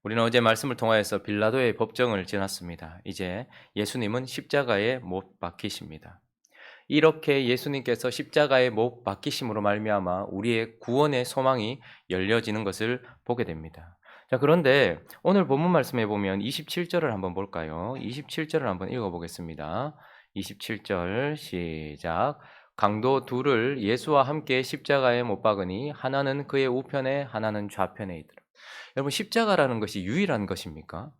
우리는 어제 말씀을 통하여서 빌라도의 법정을 지났습니다. 이제 예수님은 십자가에 못 박히십니다. 이렇게 예수님께서 십자가에 못 박히심으로 말미암아 우리의 구원의 소망이 열려지는 것을 보게 됩니다. 자, 그런데 오늘 본문 말씀에 보면 27절을 한번 볼까요? 27절을 한번 읽어보겠습니다. 27절 시작. 강도 둘을 예수와 함께 십자가에 못 박으니 하나는 그의 우편에 하나는 좌편에 있더라. 여러분, 십자가라는 것이 유일한 것입니까?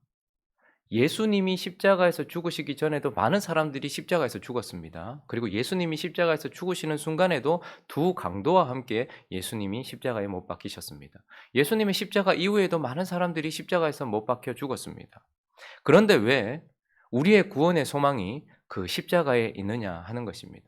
예수님이 십자가에서 죽으시기 전에도 많은 사람들이 십자가에서 죽었습니다. 그리고 예수님이 십자가에서 죽으시는 순간에도 두 강도와 함께 예수님이 십자가에 못 박히셨습니다. 예수님의 십자가 이후에도 많은 사람들이 십자가에서 못 박혀 죽었습니다. 그런데 왜 우리의 구원의 소망이 그 십자가에 있느냐 하는 것입니다.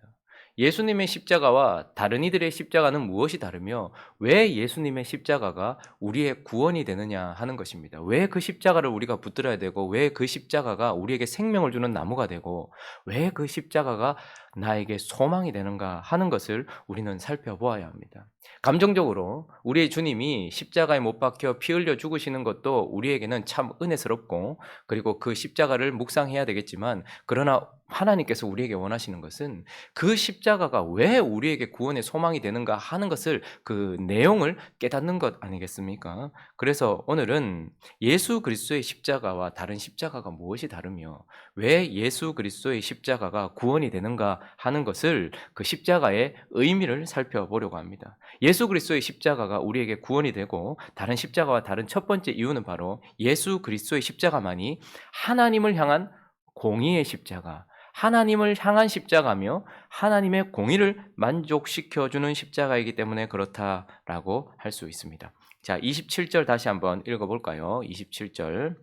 예수님의 십자가와 다른 이들의 십자가는 무엇이 다르며 왜 예수님의 십자가가 우리의 구원이 되느냐 하는 것입니다. 왜 그 십자가를 우리가 붙들어야 되고 왜 그 십자가가 우리에게 생명을 주는 나무가 되고 왜 그 십자가가 나에게 소망이 되는가 하는 것을 우리는 살펴보아야 합니다. 감정적으로 우리의 주님이 십자가에 못 박혀 피 흘려 죽으시는 것도 우리에게는 참 은혜스럽고 그리고 그 십자가를 묵상해야 되겠지만 그러나 하나님께서 우리에게 원하시는 것은 그 십자가가 왜 우리에게 구원의 소망이 되는가 하는 것을 그 내용을 깨닫는 것 아니겠습니까? 그래서 오늘은 예수 그리스도의 십자가와 다른 십자가가 무엇이 다르며 왜 예수 그리스도의 십자가가 구원이 되는가 하는 것을 그 십자가의 의미를 살펴보려고 합니다. 예수 그리스도의 십자가가 우리에게 구원이 되고 다른 십자가와 다른 첫 번째 이유는 바로 예수 그리스도의 십자가만이 하나님을 향한 공의의 십자가, 하나님을 향한 십자가며 하나님의 공의를 만족시켜주는 십자가이기 때문에 그렇다라고 할 수 있습니다. 자, 27절 다시 한번 읽어볼까요? 27절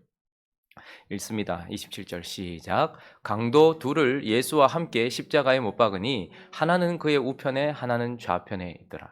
읽습니다. 27절 시작. 강도 둘을 예수와 함께 십자가에 못 박으니 하나는 그의 우편에 하나는 좌편에 있더라.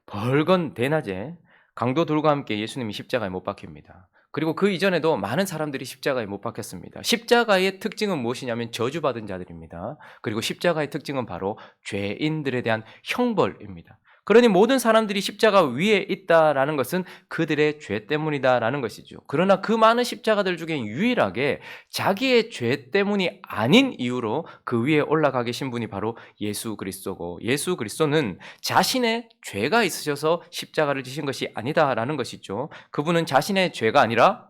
벌건 대낮에 강도 둘과 함께 예수님이 십자가에 못 박힙니다. 그리고 그 이전에도 많은 사람들이 십자가에 못 박혔습니다. 십자가의 특징은 무엇이냐면 저주받은 자들입니다. 그리고 십자가의 특징은 바로 죄인들에 대한 형벌입니다. 그러니 모든 사람들이 십자가 위에 있다라는 것은 그들의 죄 때문이다라는 것이죠. 그러나 그 많은 십자가들 중에 유일하게 자기의 죄 때문이 아닌 이유로 그 위에 올라가 계신 분이 바로 예수 그리스도고, 예수 그리스도는 자신의 죄가 있으셔서 십자가를 지신 것이 아니다라는 것이죠. 그분은 자신의 죄가 아니라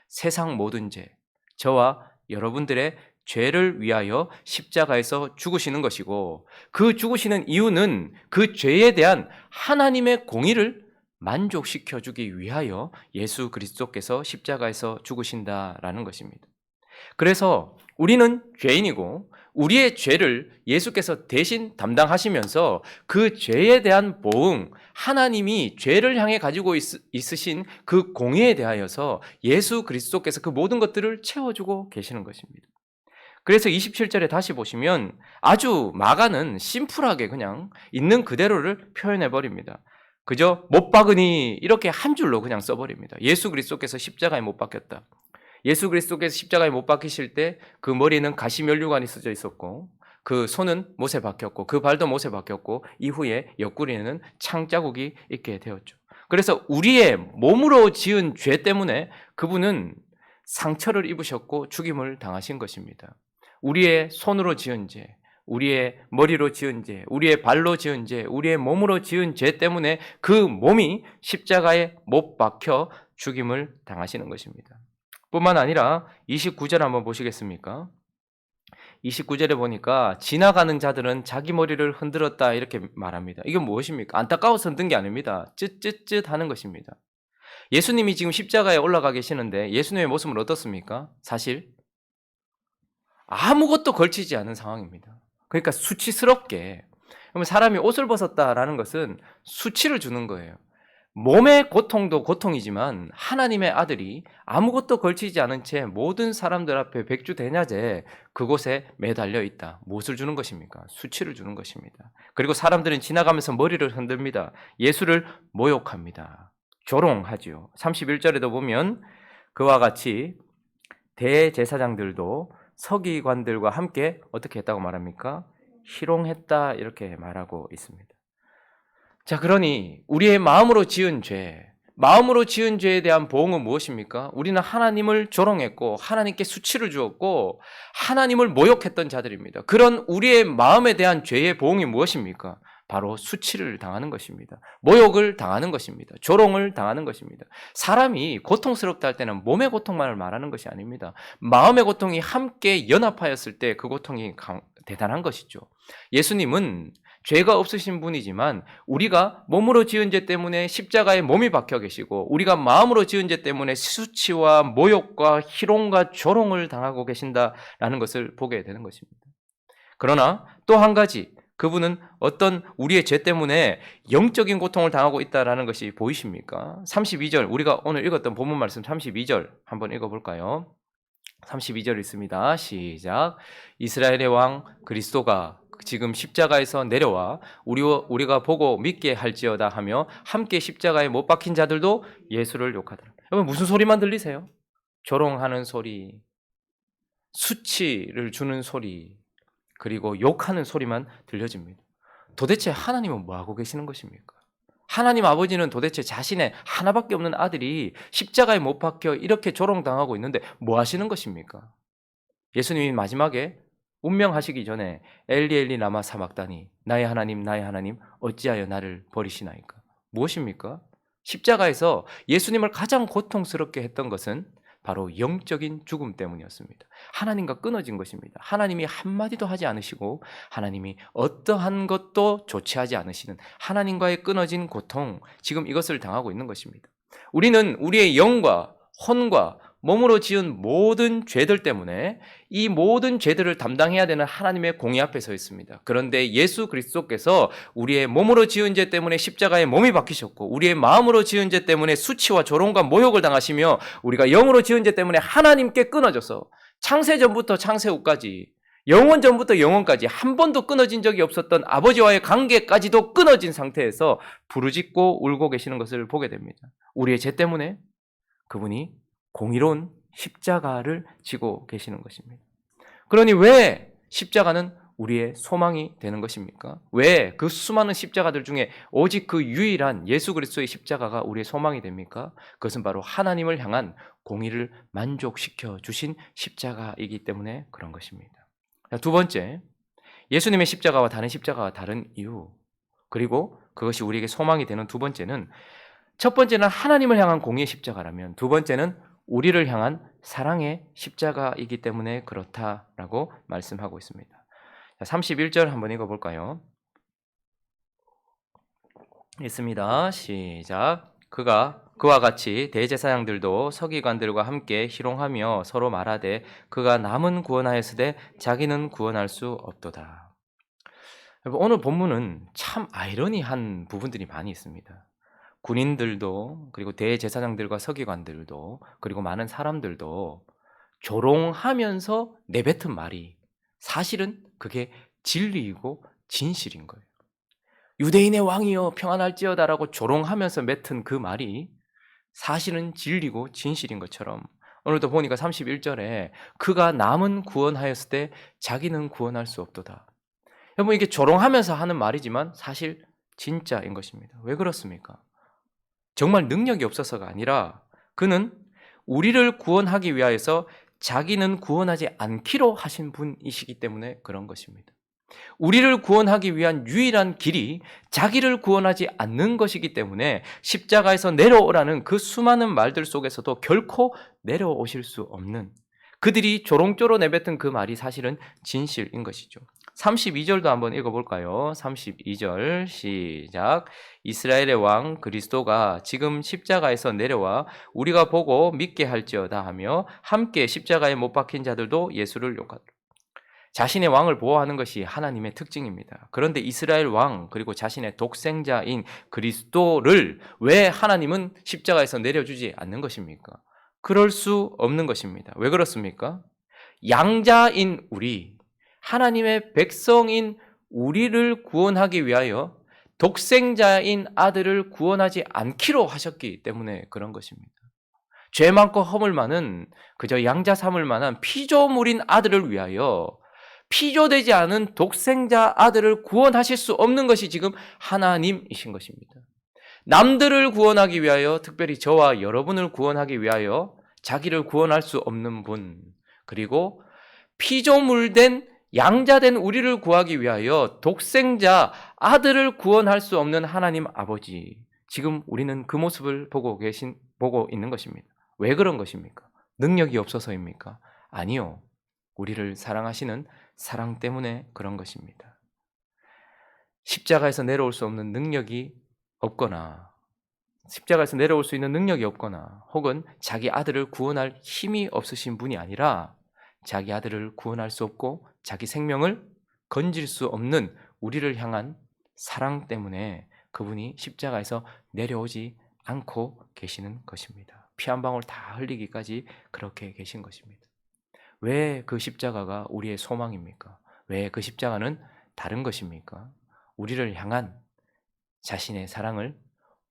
세상 모든 죄, 저와 여러분들의 죄를 위하여 십자가에서 죽으시는 것이고 그 죽으시는 이유는 그 죄에 대한 하나님의 공의를 만족시켜 주기 위하여 예수 그리스도께서 십자가에서 죽으신다라는 것입니다. 그래서 우리는 죄인이고 우리의 죄를 예수께서 대신 담당하시면서 그 죄에 대한 보응, 하나님이 죄를 향해 가지고 있으신 그 공의에 대하여서 예수 그리스도께서 그 모든 것들을 채워주고 계시는 것입니다. 그래서 27절에 다시 보시면 아주 마가는 심플하게 그냥 있는 그대로를 표현해 버립니다. 그저 못 박으니 이렇게 한 줄로 그냥 써버립니다. 예수 그리스도께서 십자가에 못 박혔다. 예수 그리스도께서 십자가에 못 박히실 때 그 머리는 가시면류관이 쓰져 있었고 그 손은 못에 박혔고 그 발도 못에 박혔고 이후에 옆구리에는 창자국이 있게 되었죠. 그래서 우리의 몸으로 지은 죄 때문에 그분은 상처를 입으셨고 죽임을 당하신 것입니다. 우리의 손으로 지은 죄, 우리의 머리로 지은 죄, 우리의 발로 지은 죄, 우리의 몸으로 지은 죄 때문에 그 몸이 십자가에 못 박혀 죽임을 당하시는 것입니다. 뿐만 아니라 29절 한번 보시겠습니까? 29절에 보니까 지나가는 자들은 자기 머리를 흔들었다 이렇게 말합니다. 이게 무엇입니까? 안타까워서 흔든 게 아닙니다. 쯧쯧쯧 하는 것입니다. 예수님이 지금 십자가에 올라가 계시는데 예수님의 모습은 어떻습니까? 사실 아무것도 걸치지 않은 상황입니다. 그러니까 수치스럽게, 그러면 사람이 옷을 벗었다라는 것은 수치를 주는 거예요. 몸의 고통도 고통이지만 하나님의 아들이 아무것도 걸치지 않은 채 모든 사람들 앞에 백주대낮에 그곳에 매달려 있다. 무엇을 주는 것입니까? 수치를 주는 것입니다. 그리고 사람들은 지나가면서 머리를 흔듭니다. 예수를 모욕합니다. 조롱하지요. 31절에도 보면 그와 같이 대제사장들도 서기관들과 함께 어떻게 했다고 말합니까? 희롱했다 이렇게 말하고 있습니다. 자, 그러니 우리의 마음으로 지은 죄, 마음으로 지은 죄에 대한 보응은 무엇입니까? 우리는 하나님을 조롱했고 하나님께 수치를 주었고 하나님을 모욕했던 자들입니다. 그런 우리의 마음에 대한 죄의 보응이 무엇입니까? 바로 수치를 당하는 것입니다. 모욕을 당하는 것입니다. 조롱을 당하는 것입니다. 사람이 고통스럽다 할 때는 몸의 고통만을 말하는 것이 아닙니다. 마음의 고통이 함께 연합하였을 때 그 고통이 대단한 것이죠. 예수님은 죄가 없으신 분이지만 우리가 몸으로 지은 죄 때문에 십자가에 몸이 박혀 계시고 우리가 마음으로 지은 죄 때문에 수치와 모욕과 희롱과 조롱을 당하고 계신다라는 것을 보게 되는 것입니다. 그러나 또 한 가지, 그분은 어떤 우리의 죄 때문에 영적인 고통을 당하고 있다는 것이 보이십니까? 32절, 우리가 오늘 읽었던 본문 말씀 32절 한번 읽어볼까요? 32절 있습니다. 시작. 이스라엘의 왕 그리스도가 지금 십자가에서 내려와 우리가 보고 믿게 할지어다 하며 함께 십자가에 못 박힌 자들도 예수를 욕하더라. 여러분 무슨 소리만 들리세요? 조롱하는 소리, 수치를 주는 소리, 그리고 욕하는 소리만 들려집니다. 도대체 하나님은 뭐 하고 계시는 것입니까? 하나님 아버지는 도대체 자신의 하나밖에 없는 아들이 십자가에 못 박혀 이렇게 조롱당하고 있는데 뭐 하시는 것입니까? 예수님이 마지막에 운명하시기 전에 엘리 엘리 라마 사막다니 나의 하나님 어찌하여 나를 버리시나이까? 무엇입니까? 십자가에서 예수님을 가장 고통스럽게 했던 것은 바로 영적인 죽음 때문이었습니다. 하나님과 끊어진 것입니다. 하나님이 한마디도 하지 않으시고 하나님이 어떠한 것도 조치하지 않으시는 하나님과의 끊어진 고통, 지금 이것을 당하고 있는 것입니다. 우리는 우리의 영과 혼과 몸으로 지은 모든 죄들 때문에 이 모든 죄들을 담당해야 되는 하나님의 공의 앞에 서 있습니다. 그런데 예수 그리스도께서 우리의 몸으로 지은 죄 때문에 십자가에 몸이 박히셨고 우리의 마음으로 지은 죄 때문에 수치와 조롱과 모욕을 당하시며 우리가 영으로 지은 죄 때문에 하나님께 끊어져서 창세 전부터 창세 후까지 영원 전부터 영원까지 한 번도 끊어진 적이 없었던 아버지와의 관계까지도 끊어진 상태에서 부르짖고 울고 계시는 것을 보게 됩니다. 우리의 죄 때문에 그분이 공의로운 십자가를 지고 계시는 것입니다. 그러니 왜 십자가는 우리의 소망이 되는 것입니까? 왜 그 수많은 십자가들 중에 오직 그 유일한 예수 그리스도의 십자가가 우리의 소망이 됩니까? 그것은 바로 하나님을 향한 공의를 만족시켜 주신 십자가이기 때문에 그런 것입니다. 두 번째, 예수님의 십자가와 다른 십자가와 다른 이유, 그리고 그것이 우리에게 소망이 되는 두 번째는, 첫 번째는 하나님을 향한 공의의 십자가라면 두 번째는 우리를 향한 사랑의 십자가이기 때문에 그렇다라고 말씀하고 있습니다. 31절 한번 읽어볼까요? 읽습니다. 시작. 그와 같이 대제사장들도 서기관들과 함께 희롱하며 서로 말하되 그가 남은 구원하였으되 자기는 구원할 수 없도다. 오늘 본문은 참 아이러니한 부분들이 많이 있습니다. 군인들도 그리고 대제사장들과 서기관들도 그리고 많은 사람들도 조롱하면서 내뱉은 말이 사실은 그게 진리이고 진실인 거예요. 유대인의 왕이여 평안할지어다라고 조롱하면서 맺은 그 말이 사실은 진리고 진실인 것처럼 오늘도 보니까 31절에 그가 남은 구원하였을 때 자기는 구원할 수 없도다. 여러분 이게 조롱하면서 하는 말이지만 사실 진짜인 것입니다. 왜 그렇습니까? 정말 능력이 없어서가 아니라 그는 우리를 구원하기 위하여서 자기는 구원하지 않기로 하신 분이시기 때문에 그런 것입니다. 우리를 구원하기 위한 유일한 길이 자기를 구원하지 않는 것이기 때문에 십자가에서 내려오라는 그 수많은 말들 속에서도 결코 내려오실 수 없는, 그들이 조롱조로 내뱉은 그 말이 사실은 진실인 것이죠. 32절도 한번 읽어볼까요? 32절 시작. 이스라엘의 왕 그리스도가 지금 십자가에서 내려와 우리가 보고 믿게 할지어다 하며 함께 십자가에 못 박힌 자들도 예수를 욕하더라. 자신의 왕을 보호하는 것이 하나님의 특징입니다. 그런데 이스라엘 왕 그리고 자신의 독생자인 그리스도를 왜 하나님은 십자가에서 내려주지 않는 것입니까? 그럴 수 없는 것입니다. 왜 그렇습니까? 양자인 우리, 하나님의 백성인 우리를 구원하기 위하여 독생자인 아들을 구원하지 않기로 하셨기 때문에 그런 것입니다. 죄 많고 허물 많은 그저 양자 삼을 만한 피조물인 아들을 위하여 피조되지 않은 독생자 아들을 구원하실 수 없는 것이 지금 하나님이신 것입니다. 남들을 구원하기 위하여, 특별히 저와 여러분을 구원하기 위하여 자기를 구원할 수 없는 분, 그리고 피조물된 양자된 우리를 구하기 위하여 독생자 아들을 구원할 수 없는 하나님 아버지. 지금 우리는 그 모습을 보고 있는 것입니다. 왜 그런 것입니까? 능력이 없어서입니까? 아니요. 우리를 사랑하시는 사랑 때문에 그런 것입니다. 십자가에서 내려올 수 없는 능력이 없거나, 십자가에서 내려올 수 있는 능력이 없거나, 혹은 자기 아들을 구원할 힘이 없으신 분이 아니라 자기 아들을 구원할 수 없고 자기 생명을 건질 수 없는 우리를 향한 사랑 때문에 그분이 십자가에서 내려오지 않고 계시는 것입니다. 피 한 방울 다 흘리기까지 그렇게 계신 것입니다. 왜 그 십자가가 우리의 소망입니까? 왜 그 십자가는 다른 것입니까? 우리를 향한 자신의 사랑을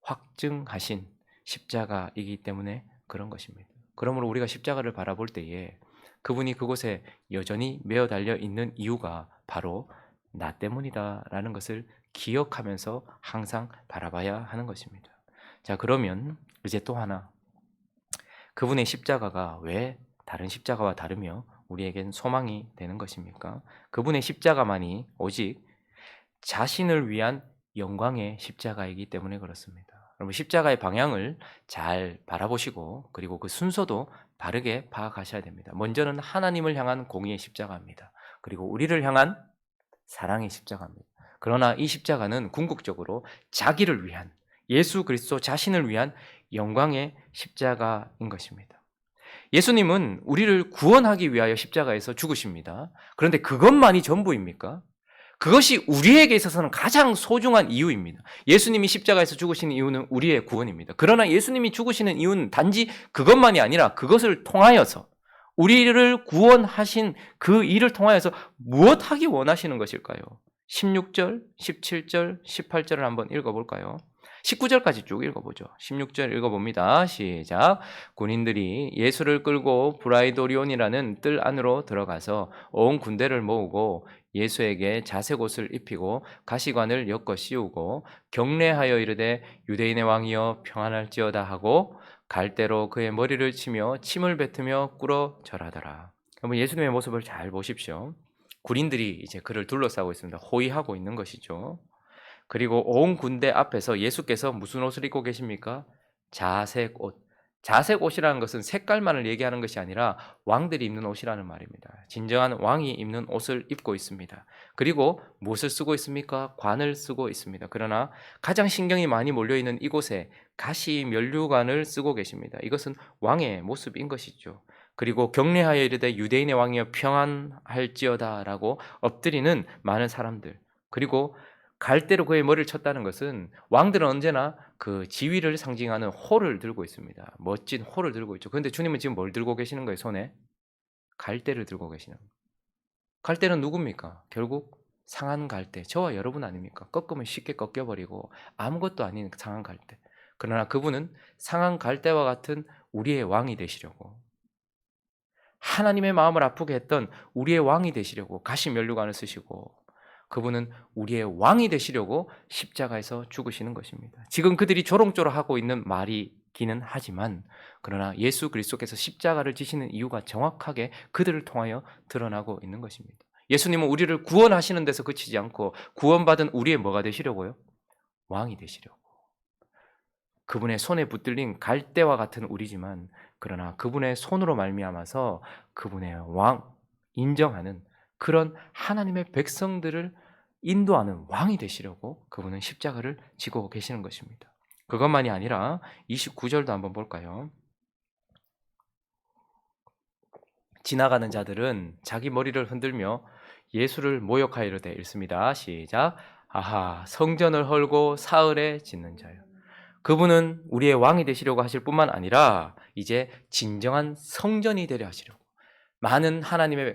확증하신 십자가이기 때문에 그런 것입니다. 그러므로 우리가 십자가를 바라볼 때에 그분이 그곳에 여전히 매어 달려 있는 이유가 바로 나 때문이다라는 것을 기억하면서 항상 바라봐야 하는 것입니다. 자, 그러면 이제 또 하나, 그분의 십자가가 왜 다른 십자가와 다르며 우리에겐 소망이 되는 것입니까? 그분의 십자가만이 오직 자신을 위한 영광의 십자가이기 때문에 그렇습니다. 여러분, 십자가의 방향을 잘 바라보시고 그리고 그 순서도 바르게 파악하셔야 됩니다. 먼저는 하나님을 향한 공의의 십자가입니다. 그리고 우리를 향한 사랑의 십자가입니다. 그러나 이 십자가는 궁극적으로 자기를 위한, 예수 그리스도 자신을 위한 영광의 십자가인 것입니다. 예수님은 우리를 구원하기 위하여 십자가에서 죽으십니다. 그런데 그것만이 전부입니까? 그것이 우리에게 있어서는 가장 소중한 이유입니다. 예수님이 십자가에서 죽으시는 이유는 우리의 구원입니다. 그러나 예수님이 죽으시는 이유는 단지 그것만이 아니라 그것을 통하여서, 우리를 구원하신 그 일을 통하여서 무엇 하기 원하시는 것일까요? 16절, 17절, 18절을 한번 읽어볼까요? 19절까지 쭉 읽어보죠. 16절 읽어봅니다. 시작. 군인들이 예수를 끌고 브라이도리온이라는 뜰 안으로 들어가서 온 군대를 모으고 예수에게 자색 옷을 입히고 가시관을 엮어 씌우고 경례하여 이르되 유대인의 왕이여 평안할지어다 하고 갈대로 그의 머리를 치며 침을 뱉으며 꿇어 절하더라. 여러분, 예수님의 모습을 잘 보십시오. 군인들이 이제 그를 둘러싸고 있습니다. 호위하고 있는 것이죠. 그리고 온 군대 앞에서 예수께서 무슨 옷을 입고 계십니까? 자색 옷. 자색 옷이라는 것은 색깔만을 얘기하는 것이 아니라 왕들이 입는 옷이라는 말입니다. 진정한 왕이 입는 옷을 입고 있습니다. 그리고 무엇을 쓰고 있습니까? 관을 쓰고 있습니다. 그러나 가장 신경이 많이 몰려있는 이곳에 가시 면류관을 쓰고 계십니다. 이것은 왕의 모습인 것이죠. 그리고 경례하여 이르되 유대인의 왕이여 평안할지어다 라고 엎드리는 많은 사람들, 그리고 갈대로 그의 머리를 쳤다는 것은 왕들은 언제나 그 지위를 상징하는 호를 들고 있습니다. 멋진 호를 들고 있죠. 그런데 주님은 지금 뭘 들고 계시는 거예요? 손에 갈대를 들고 계시는 거예요. 갈대는 누굽니까? 결국 상한 갈대, 저와 여러분 아닙니까? 꺾으면 쉽게 꺾여버리고 아무것도 아닌 상한 갈대. 그러나 그분은 상한 갈대와 같은 우리의 왕이 되시려고, 하나님의 마음을 아프게 했던 우리의 왕이 되시려고 가시 면류관을 쓰시고, 그분은 우리의 왕이 되시려고 십자가에서 죽으시는 것입니다. 지금 그들이 조롱조롱하고 있는 말이기는 하지만, 그러나 예수 그리스도께서 십자가를 지시는 이유가 정확하게 그들을 통하여 드러나고 있는 것입니다. 예수님은 우리를 구원하시는 데서 그치지 않고 구원받은 우리의 뭐가 되시려고요? 왕이 되시려고. 그분의 손에 붙들린 갈대와 같은 우리지만, 그러나 그분의 손으로 말미암아서 그분의 왕, 인정하는 그런 하나님의 백성들을 인도하는 왕이 되시려고 그분은 십자가를 지고 계시는 것입니다. 그것만이 아니라 29절도 한번 볼까요? 지나가는 자들은 자기 머리를 흔들며 예수를 모욕하여 이르되 읽습니다. 시작. 아하, 성전을 헐고 사흘에 짓는 자요. 그분은 우리의 왕이 되시려고 하실 뿐만 아니라 이제 진정한 성전이 되려 하시려고,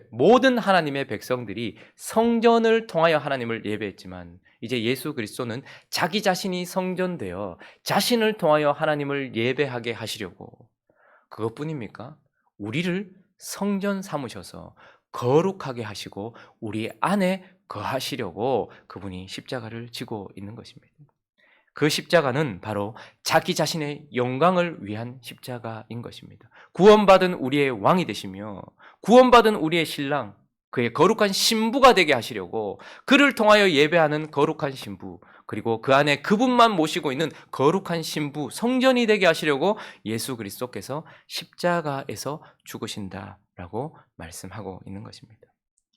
모든 하나님의 백성들이 성전을 통하여 하나님을 예배했지만 이제 예수 그리스도는 자기 자신이 성전되어 자신을 통하여 하나님을 예배하게 하시려고, 그것뿐입니까? 우리를 성전 삼으셔서 거룩하게 하시고 우리 안에 거하시려고 그분이 십자가를 지고 있는 것입니다. 그 십자가는 바로 자기 자신의 영광을 위한 십자가인 것입니다. 구원받은 우리의 왕이 되시며 구원받은 우리의 신랑, 그의 거룩한 신부가 되게 하시려고 그를 통하여 예배하는 거룩한 신부, 그리고 그 안에 그분만 모시고 있는 거룩한 신부, 성전이 되게 하시려고 예수 그리스도께서 십자가에서 죽으신다라고 말씀하고 있는 것입니다.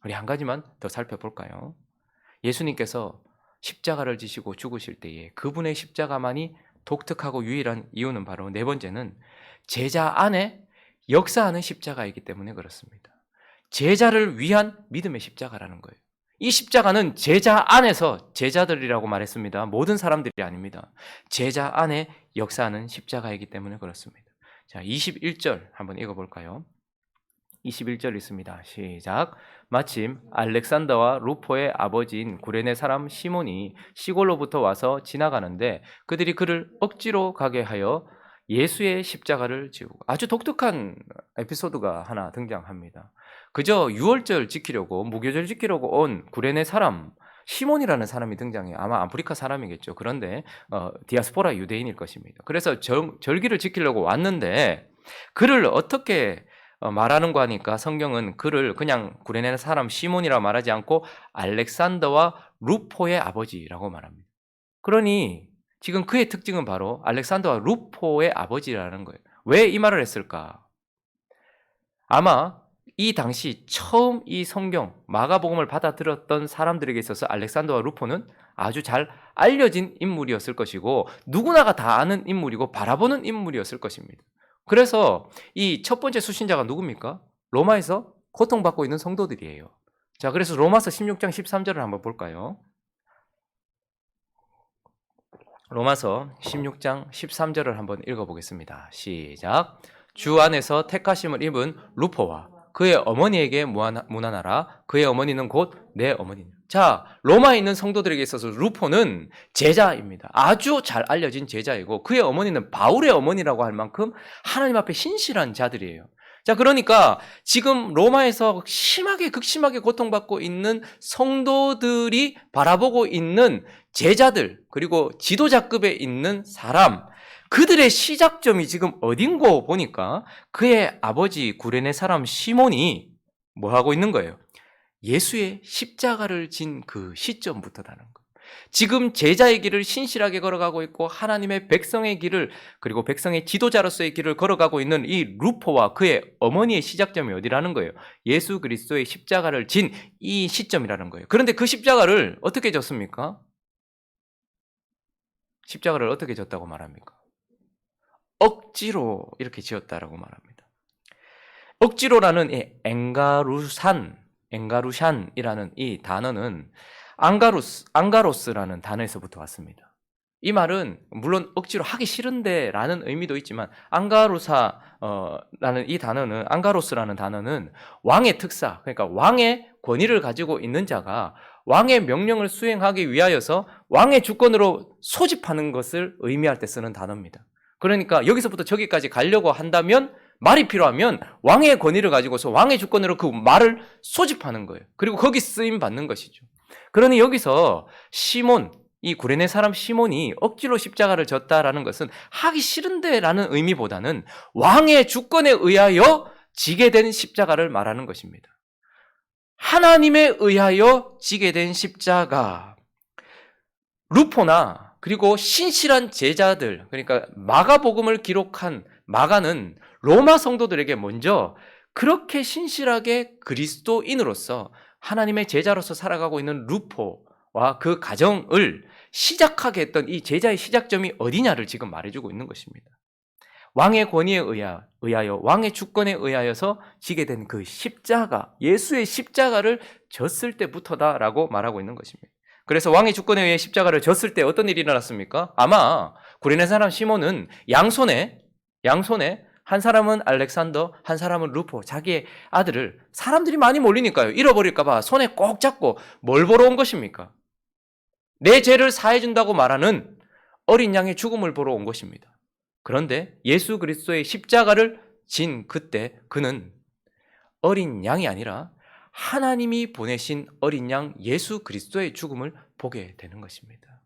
우리 한 가지만 더 살펴볼까요? 예수님께서 십자가를 지시고 죽으실 때에 그분의 십자가만이 독특하고 유일한 이유는 바로 네 번째는 제자 안에 역사하는 십자가이기 때문에 그렇습니다. 제자를 위한 믿음의 십자가라는 거예요. 이 십자가는 제자 안에서, 제자들이라고 말했습니다. 모든 사람들이 아닙니다. 제자 안에 역사하는 십자가이기 때문에 그렇습니다. 자, 21절 한번 읽어볼까요? 21절 있습니다. 시작. 마침 알렉산더와 루포의 아버지인 구레네 사람 시몬이 시골로부터 와서 지나가는데 그들이 그를 억지로 가게 하여 예수의 십자가를 지우고, 아주 독특한 에피소드가 하나 등장합니다. 그저 유월절 지키려고, 무교절 지키려고 온 구레네 사람 시몬이라는 사람이 등장해요. 아마 아프리카 사람이겠죠. 그런데 디아스포라 유대인일 것입니다. 그래서 절기를 지키려고 왔는데 그를 어떻게 말하는가 하니까 성경은 그를 그냥 구레네 사람 시몬이라 말하지 않고 알렉산더와 루포의 아버지라고 말합니다. 그러니 지금 그의 특징은 바로 알렉산더와 루포의 아버지라는 거예요. 왜 이 말을 했을까? 아마 이 당시 처음 이 성경 마가복음을 받아들였던 사람들에게 있어서 알렉산더와 루포는 아주 잘 알려진 인물이었을 것이고 누구나가 다 아는 인물이고 바라보는 인물이었을 것입니다. 그래서 이 첫 번째 수신자가 누굽니까? 로마에서 고통받고 있는 성도들이에요. 자, 그래서 로마서 16장 13절을 한번 볼까요? 로마서 16장 13절을 한번 읽어보겠습니다. 시작. 주 안에서 택하심을 입은 루포와 그의 어머니에게 문안하라. 그의 어머니는 곧 내 어머니니. 자, 로마에 있는 성도들에게 있어서 루포는 제자입니다. 아주 잘 알려진 제자이고 그의 어머니는 바울의 어머니라고 할 만큼 하나님 앞에 신실한 자들이에요. 자, 그러니까 지금 로마에서 극심하게 고통받고 있는 성도들이 바라보고 있는 제자들, 그리고 지도자급에 있는 사람, 그들의 시작점이 지금 어딘고 보니까 그의 아버지 구레네 사람 시몬이 뭐 하고 있는 거예요? 예수의 십자가를 진 그 시점부터라는 거예요. 지금 제자의 길을 신실하게 걸어가고 있고 하나님의 백성의 길을, 그리고 백성의 지도자로서의 길을 걸어가고 있는 이 루포와 그의 어머니의 시작점이 어디라는 거예요? 예수 그리스도의 십자가를 진 이 시점이라는 거예요. 그런데 그 십자가를 어떻게 졌습니까? 십자가를 어떻게 졌다고 말합니까? 억지로 이렇게 지었다라고 말합니다. 억지로라는 이 엥가루샨이라는 이 단어는 앙가로스라는 단어에서부터 왔습니다. 이 말은 물론 억지로 하기 싫은데 라는 의미도 있지만 앙가로스라는 단어는 왕의 특사, 그러니까 왕의 권위를 가지고 있는 자가 왕의 명령을 수행하기 위하여서 왕의 주권으로 소집하는 것을 의미할 때 쓰는 단어입니다. 그러니까 여기서부터 저기까지 가려고 한다면 말이 필요하면 왕의 권위를 가지고서 왕의 주권으로 그 말을 소집하는 거예요. 그리고 거기 쓰임 받는 것이죠. 그러니 여기서 시몬, 이 구레네 사람 시몬이 억지로 십자가를 졌다라는 것은 하기 싫은데 라는 의미보다는 왕의 주권에 의하여 지게 된 십자가를 말하는 것입니다. 하나님에 의하여 지게 된 십자가. 루포나 그리고 신실한 제자들, 그러니까 마가복음을 기록한 마가는 로마 성도들에게 먼저 그렇게 신실하게 그리스도인으로서 하나님의 제자로서 살아가고 있는 루포와 그 가정을 시작하게 했던 이 제자의 시작점이 어디냐를 지금 말해주고 있는 것입니다. 왕의 권위에 의하여 왕의 주권에 의하여서 지게 된 그 십자가, 예수의 십자가를 졌을 때부터다라고 말하고 있는 것입니다. 그래서 왕의 주권에 의해 십자가를 졌을 때 어떤 일이 일어났습니까? 아마 구레네 사람 시몬은 양손에 한 사람은 알렉산더, 한 사람은 루포, 자기의 아들을, 사람들이 많이 몰리니까요, 잃어버릴까 봐 손에 꼭 잡고 뭘 보러 온 것입니까? 내 죄를 사해준다고 말하는 어린 양의 죽음을 보러 온 것입니다. 그런데 예수 그리스도의 십자가를 진 그때 그는 어린 양이 아니라 하나님이 보내신 어린 양 예수 그리스도의 죽음을 보게 되는 것입니다.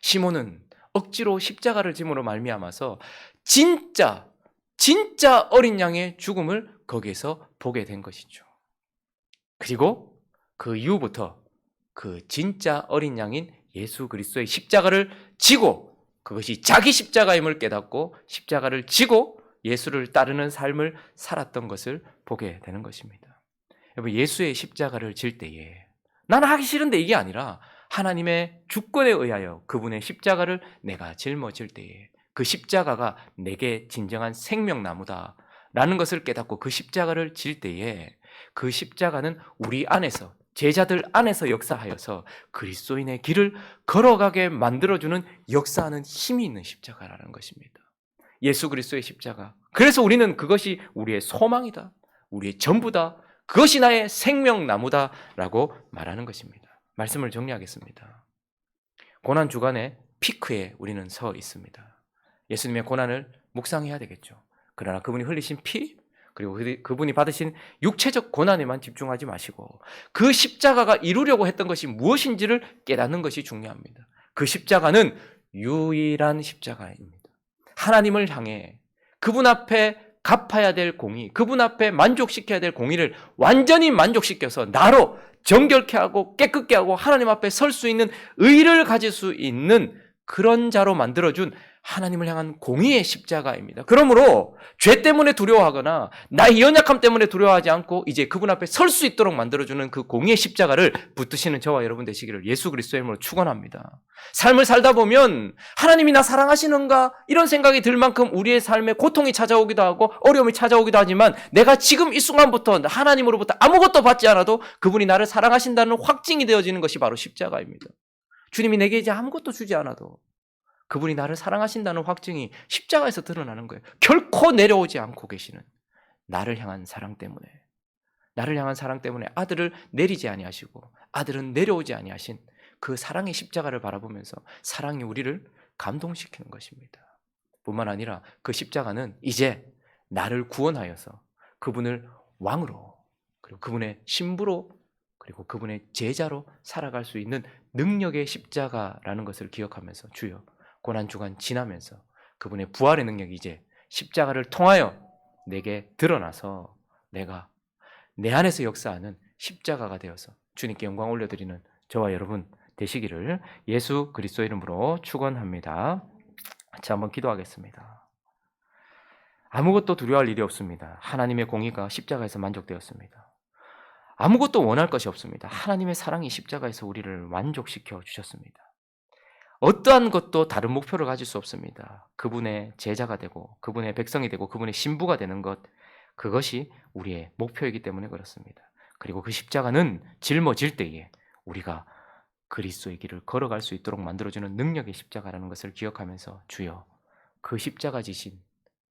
시몬은 억지로 십자가를 짐으로 말미암아서 진짜 어린 양의 죽음을 거기에서 보게 된 것이죠. 그리고 그 이후부터 그 진짜 어린 양인 예수 그리스도의 십자가를 지고, 그것이 자기 십자가임을 깨닫고 십자가를 지고 예수를 따르는 삶을 살았던 것을 보게 되는 것입니다. 여러분, 예수의 십자가를 질 때에 나는 하기 싫은데 이게 아니라 하나님의 주권에 의하여 그분의 십자가를 내가 짊어질 때에 그 십자가가 내게 진정한 생명나무다라는 것을 깨닫고 그 십자가를 질 때에 그 십자가는 우리 안에서, 제자들 안에서 역사하여서 그리스도인의 길을 걸어가게 만들어주는 역사하는 힘이 있는 십자가라는 것입니다. 예수 그리스도의 십자가. 그래서 우리는 그것이 우리의 소망이다, 우리의 전부다, 그것이 나의 생명나무다라고 말하는 것입니다. 말씀을 정리하겠습니다. 고난 주간의 피크에 우리는 서 있습니다. 예수님의 고난을 묵상해야 되겠죠. 그러나 그분이 흘리신 피, 그리고 그분이 받으신 육체적 고난에만 집중하지 마시고 그 십자가가 이루려고 했던 것이 무엇인지를 깨닫는 것이 중요합니다. 그 십자가는 유일한 십자가입니다. 하나님을 향해 그분 앞에 갚아야 될 공의, 그분 앞에 만족시켜야 될 공의를 완전히 만족시켜서 나로 정결케 하고 깨끗게 하고 하나님 앞에 설 수 있는 의를 가질 수 있는 그런 자로 만들어준 하나님을 향한 공의의 십자가입니다. 그러므로 죄 때문에 두려워하거나 나의 연약함 때문에 두려워하지 않고 이제 그분 앞에 설 수 있도록 만들어주는 그 공의의 십자가를 붙드시는 저와 여러분 되시기를 예수 그리스도의 이름으로 축원합니다. 삶을 살다 보면 하나님이 나 사랑하시는가 이런 생각이 들 만큼 우리의 삶에 고통이 찾아오기도 하고 어려움이 찾아오기도 하지만 내가 지금 이 순간부터 하나님으로부터 아무것도 받지 않아도 그분이 나를 사랑하신다는 확증이 되어지는 것이 바로 십자가입니다. 주님이 내게 이제 아무것도 주지 않아도 그분이 나를 사랑하신다는 확증이 십자가에서 드러나는 거예요. 결코 내려오지 않고 계시는 나를 향한 사랑 때문에, 나를 향한 사랑 때문에 아들을 내리지 아니하시고 아들은 내려오지 아니하신 그 사랑의 십자가를 바라보면서 사랑이 우리를 감동시키는 것입니다. 뿐만 아니라 그 십자가는 이제 나를 구원하여서 그분을 왕으로, 그리고 그분의 신부로, 그리고 그분의 제자로 살아갈 수 있는 능력의 십자가라는 것을 기억하면서 주여 고난주간 지나면서 그분의 부활의 능력이 이제 십자가를 통하여 내게 드러나서 내가 내 안에서 역사하는 십자가가 되어서 주님께 영광 올려드리는 저와 여러분 되시기를 예수 그리스도 이름으로 축원합니다. 같이 한번 기도하겠습니다. 아무것도 두려워할 일이 없습니다. 하나님의 공의가 십자가에서 만족되었습니다. 아무것도 원할 것이 없습니다. 하나님의 사랑이 십자가에서 우리를 만족시켜 주셨습니다. 어떠한 것도 다른 목표를 가질 수 없습니다. 그분의 제자가 되고 그분의 백성이 되고 그분의 신부가 되는 것, 그것이 우리의 목표이기 때문에 그렇습니다. 그리고 그 십자가는 짊어질 때에 우리가 그리스도의 길을 걸어갈 수 있도록 만들어주는 능력의 십자가라는 것을 기억하면서 주여 그 십자가 지신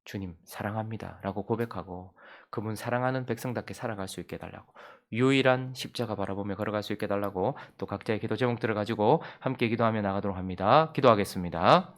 주님 사랑합니다 라고 고백하고 그분 사랑하는 백성답게 살아갈 수 있게 해달라고, 유일한 십자가 바라보며 걸어갈 수 있게 해달라고 또 각자의 기도 제목들을 가지고 함께 기도하며 나가도록 합니다. 기도하겠습니다.